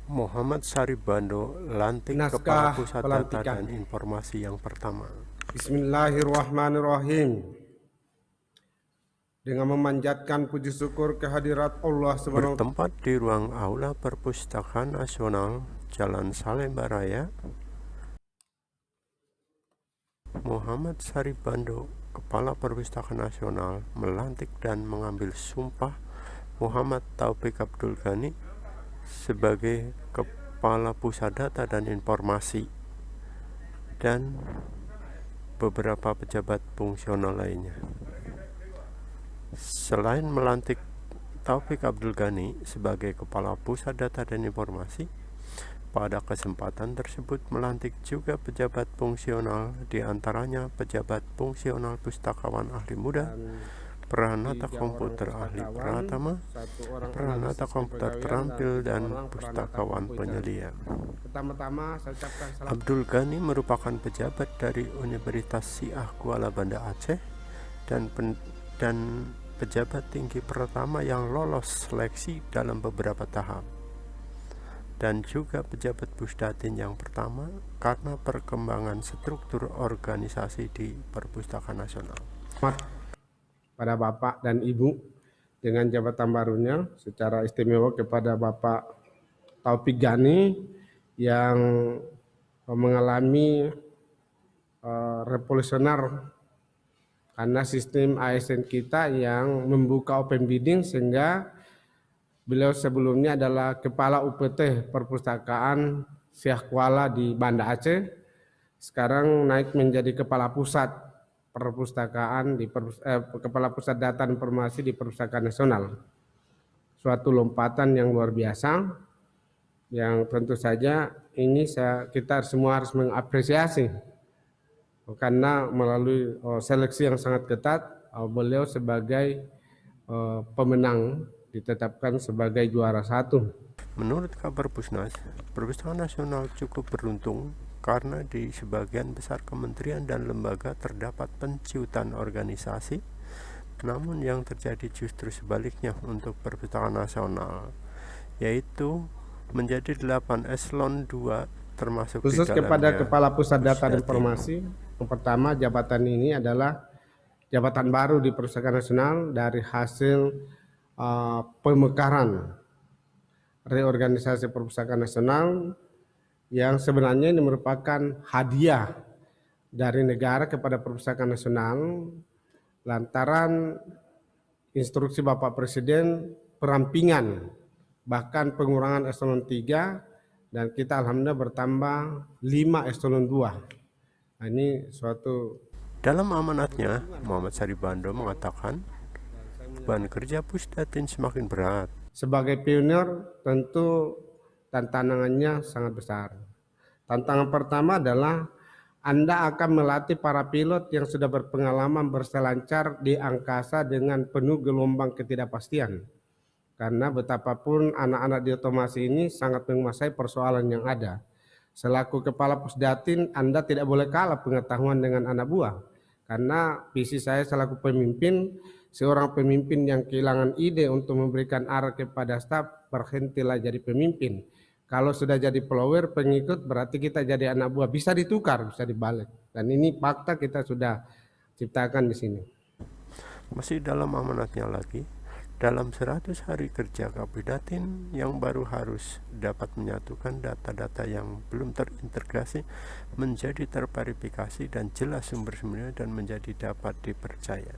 Muhammad Saribando, lantik Kepala Naskah Pusat Data dan pelantikan. Informasi yang pertama. Bismillahirrahmanirrahim. Dengan memanjatkan puji syukur kehadirat Allah Subhanahu Bertempat di ruang Aula Perpustakaan Nasional, Jalan Salemba Raya, Muhammad Saribando, Kepala Perpustakaan Nasional, melantik dan mengambil sumpah Muhammad Taufik Abdul Ghani sebagai Kepala Pusat Data dan Informasi dan beberapa pejabat fungsional lainnya. Selain melantik Taufik Abdul Ghani sebagai Kepala Pusat Data dan Informasi, pada kesempatan tersebut melantik juga pejabat fungsional, diantaranya pejabat fungsional pustakawan ahli muda, peranata komputer ahli pratama, peranata komputer terampil, dan pustakawan penyelia. Pertama-tama saya ucapkan salam. Abdul Ghani merupakan pejabat dari Universitas Syiah Kuala Banda Aceh dan pejabat tinggi pertama yang lolos seleksi dalam beberapa tahap, dan juga pejabat Pusdatin yang pertama karena perkembangan struktur organisasi di Perpustakaan Nasional. Pada Bapak dan Ibu dengan jabatan barunya, secara istimewa kepada Bapak Taufik Ghani yang mengalami revolusioner karena sistem ASN kita yang membuka open bidding, sehingga beliau sebelumnya adalah Kepala UPT Perpustakaan Syiah Kuala di Banda Aceh, sekarang naik menjadi Kepala Pusat Perpustakaan Kepala Pusat Data dan Informasi di Perpustakaan Nasional. Suatu lompatan yang luar biasa, yang tentu saja ini kita semua harus mengapresiasi, karena melalui seleksi yang sangat ketat, beliau sebagai pemenang ditetapkan sebagai juara 1. Menurut kabar Pusnas, Perpustakaan Nasional cukup beruntung karena di sebagian besar kementerian dan lembaga terdapat penciutan organisasi, namun yang terjadi justru sebaliknya untuk Perpustakaan Nasional, yaitu menjadi 8 eselon 2 termasuk Khusus di kepada dalamnya Kepala Pusat Data dan Pusdatin. Informasi, yang pertama, jabatan ini adalah jabatan baru di Perpustakaan Nasional dari hasil pemekaran reorganisasi Perpustakaan Nasional, yang sebenarnya ini merupakan hadiah dari negara kepada Perpustakaan Nasional lantaran instruksi Bapak Presiden perampingan bahkan pengurangan eselon 3, dan kita alhamdulillah bertambah 5 eselon 2. Nah, ini suatu. Dalam amanatnya, Muhammad Saribando mengatakan beban kerja Pusdatin semakin berat. Sebagai pionir tentu tantangannya sangat besar. Tantangan pertama adalah Anda akan melatih para pilot yang sudah berpengalaman berselancar di angkasa dengan penuh gelombang ketidakpastian. Karena betapapun anak-anak di otomasi ini sangat menguasai persoalan yang ada. Selaku Kepala Pusdatin, Anda tidak boleh kalah pengetahuan dengan anak buah. Karena visi saya selaku pemimpin, seorang pemimpin yang kehilangan ide untuk memberikan arah kepada staf, berhentilah jadi pemimpin. Kalau sudah jadi follower, pengikut, berarti kita jadi anak buah. Bisa ditukar, bisa dibalik. Dan ini fakta kita sudah ciptakan di sini. Masih dalam amanatnya lagi, dalam 100 hari kerja Kapusdatin yang baru harus dapat menyatukan data-data yang belum terintegrasi menjadi terverifikasi dan jelas sumber-sumbernya dan menjadi dapat dipercaya.